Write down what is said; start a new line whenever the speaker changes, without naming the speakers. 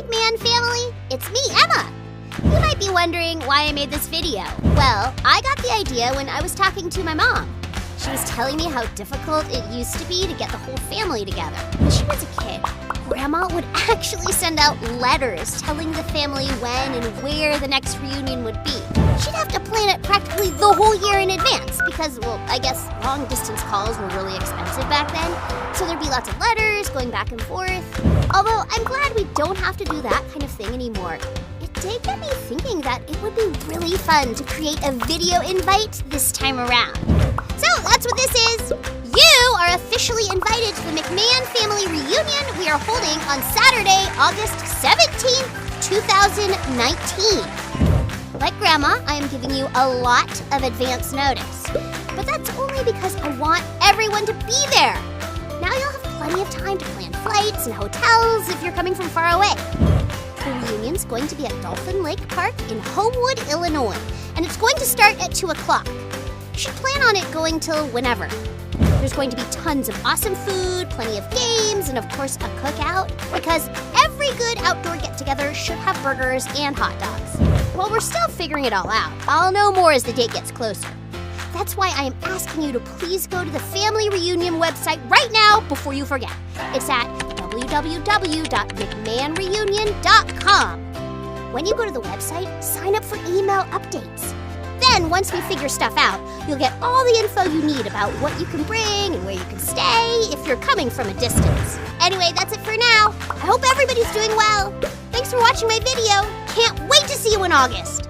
McMahon family, it's me, Emma. You might be wondering why I made this video. Well, I got the idea when I was talking to my mom. She was telling me how difficult it used to be to get the whole family together. When she was a kid, Grandma would actually send out letters telling the family when and where the next reunion would be. She'd have to plan it practically the whole year in advance because, well, I guess long-distance calls were really expensive back then. So there'd be lots of letters going back and forth. Although I'm glad we don't have to do that kind of thing anymore. It did get me thinking that it would be really fun to create a video invite this time around. So that's what this is. You are officially invited to the McMahon family reunion we are holding on Saturday, August 17th, 2019. Like Grandma, I am giving you a lot of advance notice. But that's only because I want everyone to be there. Now you'll have plenty of time to plan flights and hotels if you're coming from far away. The reunion's going to be at Dolphin Lake Park in Homewood, Illinois, and it's going to start at 2 o'clock. You should plan on it going till whenever. There's going to be tons of awesome food, plenty of games, and of course a cookout, because every good outdoor get-together should have burgers and hot dogs. While we're still figuring it all out, I'll know more as the date gets closer. That's why I am asking you to please go to the family reunion website right now before you forget. It's at www.mcmahonreunion.com. When you go to the website, sign up for email updates. Then, once we figure stuff out, you'll get all the info you need about what you can bring and where you can stay if you're coming from a distance. Anyway, that's it for now. I hope everybody's doing well. Thanks for watching my video. Can't wait to see you in August.